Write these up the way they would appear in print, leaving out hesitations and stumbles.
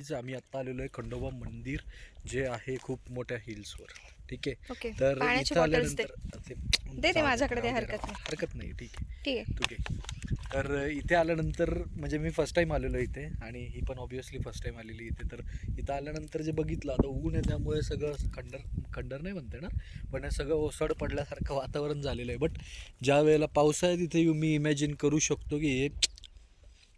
Guys आम्ही आत्ता आलेलो आहे खंडोबा मंदिर, जे आहे खूप मोठ्या हिल्सवर. ठीक आहे. ओके. तर पाण्याची इथं बॉटल्स आल्यानंतर दे माझ्याकडे, दे. हरकत नाही. ठीक आहे. ठीक आहे. ठीक आहे. तर इथे आल्यानंतर म्हणजे मी फर्स्ट टाइम आलेलो इथे, आणि ही पण ऑब्विसली फर्स्ट टाइम आलेली इथे. तर इथं आल्यानंतर जे बघितलं, आता ऊन आहे त्यामुळे सगळं खंडर नाही म्हणते ना, पण हे सगळं ओसड पडल्यासारखं वातावरण झालेलं आहे. बट ज्या वेळेला पावसाळ्यात इथे येऊन मी इमॅजिन करू शकतो की हे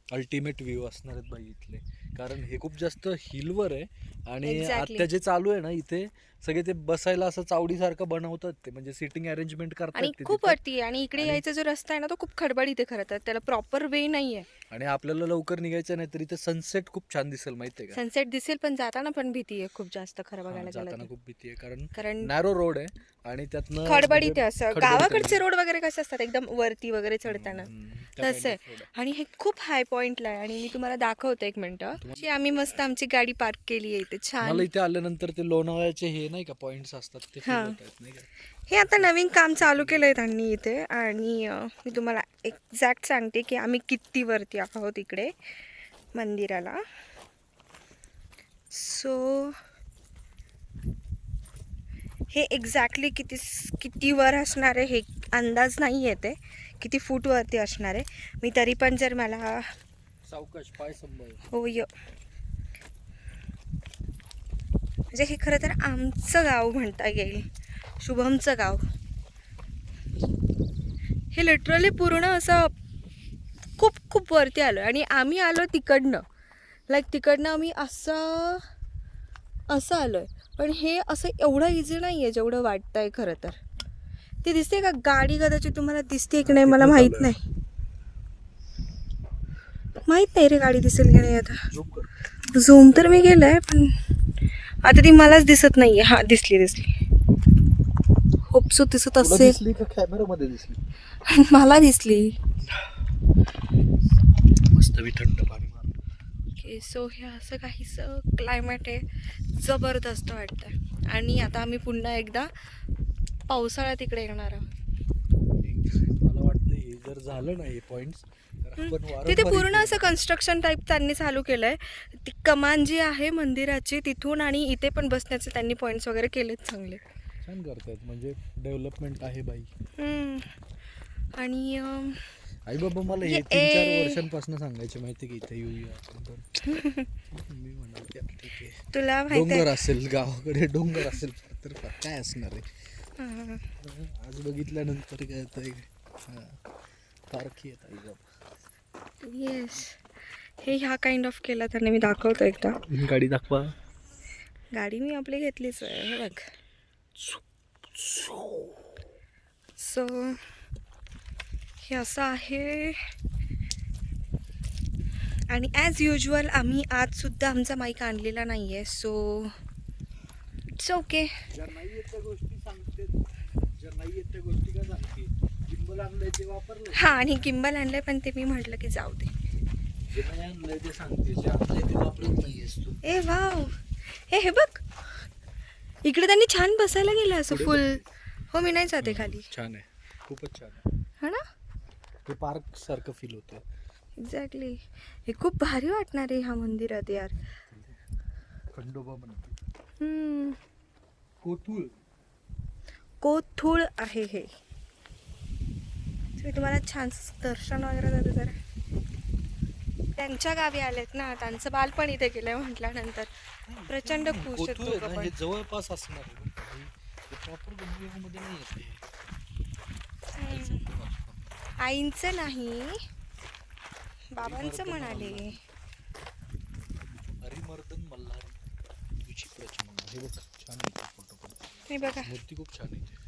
अल्टिमेट व्ह्यू असणार आहेत बाई इथले, कारण हे खूप जास्त हिलवर आहे. आणि Exactly. आता जे चालू आहे ना इथे, सगळे ते बसायला असं चावडीसारखं बनवतात, ते म्हणजे सिटिंग अरेंजमेंट करतात आणि ते खूप तिथे. वरती आहे. आणि इकडे आणि- यायचा जो रस्ता आहे ना, तो खूप खडबडीत आहे खरं तर. त्याला प्रॉपर वे नाही आहे. आणि आपल्याला लवकर निघायचं नाही, तर इथे सनसेट खूप छान दिसेल, माहितीये का? सनसेट दिसेल, पण जाताना पण भीती आहे खूप जास्त खरं हा, बघायला गेलं जाताना तर. खूप भीती आहे, कारण कारण नॅरो रोड आहे आणि त्यातनं खडबडीत आहे असं. खडबडीत गावाकडचे आहे. रोड वगैरे कसे असतात एकदम वरती वगैरे चढताना, त्या तसं kind आहे. of road आहे. आणि हे खूप हाय पॉइंटला आहे. आणि मी तुम्हाला दाखवते एक मिनिटं. अशी आम्ही मस्त आमची गाडी पार्क केली आहे इथे छान. मला इथे आल्यानंतर ते लोणावळ्याचे हे नाही का पॉइंट्स असतात, ते फील हा. होत आहेत, नाही का? हे आता नवीन काम चालू केलं आहे त्यांनी इथे. आणि मी तुम्हाला एक्झॅक्ट सांगते की आम्ही किती वरती आहोत इकडे मंदिराला. सो हे एक्झॅक्टली किती वर असणार आहे हे अंदाज नाही येते, किती फूट वरती असणार आहे. मी तरी पण जर मला सावकाश पाय सांभाळ. होय, म्हणजे हे खरं तर आमचं गाव म्हणता येईल, शुभमचं गाव. हे लिटरली पूर्ण असं खूप खूप वरती आलो. आणि आम्ही आलो तिकडनं, तिकडनं आम्ही असं आलो आहे. पण हे असं एवढं इझी नाही आहे जेवढं वाटतं आहे खरं तर. ते दिसते का गाडी, कदाचित तुम्हाला दिसते की नाही मला माहीत नाही. रे गाडी दिसेल की नाही. आता झूम तर मी केलं आहे, पण आता ती मलाच दिसत नाही आहे. हां, दिसली. होपसो दिसत तुला असेल. दिसली का कॅमेरामध्ये दिसली? मला दिसली. मस्त बी थंड पाणी मार. ओके, सो हे असं काहीसं क्लायमेट आहे, जबरदस्त वाटतं. आणि आता आम्ही पुन्हा एकदा पावसाळ्यात इकडे येणार आहोत. मला वाटतं हे जर झालं ना हे पॉइंट्स, तर आपण तिथे वारंवार पूर्ण इथे असं कन्स्ट्रक्शन टाईप त्यांनी चालू केलं आहे. ती कमान जी आहे मंदिराची तिथून, आणि इथे पण बसण्याचे त्यांनी पॉईंट्स वगैरे केलेत चांगले. छान करतात, म्हणजे डेव्हलपमेंट आहे बाई. आणि आई बाबा मला हे 3-4 वर्षांपासून सांगायचे, माहिती की इथे येऊया आपण, तर मी म्हणाल की ठीक आहे, तुला माहिती डोंगर आहे, असेल, गावाकडे डोंगर असेल तर काय असणार आहे. आज बघितल्यानंतर काय येतंय, पारखी येत आई बाबा. येस, हे ह्या काइंड ऑफ केलं त्यांनी. मी दाखवतो एकदा. गाडी दाखवा. गाडी मी आपली घेतलीच आहे, हे बघ. सो हे असं आहे. आणि ॲज युजल आम्ही आजसुद्धा आमचा माईक आणलेला नाही आहे. So it's okay. ज्या नाही येत त्या गोष्टी सांगते, ज्या नाही येत त्या गोष्टी का सांगते. गिंबल आणलंय ते वापरलं. हां, आणि गिंबल आणलंय, पण ते मी म्हटलं की जाऊ दे. जे नाही आणलंय ते सांगते, जे आणलंय ते वापरत नाहीयेस तू. ए वाव, हे बघ, इकडे त्यांनी छान बसायला गेलं असं फुल. हो, मी नाही जाते खाली. छान आहे, खूपच छान आहे. हा ना, ते पार्क सारखं फील होतं. एक्झॅक्टली. हे खूप भारी वाटणार आहे ह्या मंदिरात यार. खंडोबा मंदिर, कोथूळ आहे हे. मी तुम्हाला छान दर्शन वगैरे देते जरा. त्यांच्या गावी आलेत ना, त्यांचं बालपण इथे केलंय म्हटल्यानंतर प्रचंड खुश आहेत कोथरूड दोघं आहे ना, पण. हे जवळपास असणार आहे बरं का. हे प्रॉपर गंगेमध्ये नाही येते. आईंचं नाही, बाबांचं म्हणाले. हरिमर्दन मल्हारी तुझी प्रचंड. हे बघ, छान आहे फोटो पण. हे बघा, मूर्ती खूप छान आहे.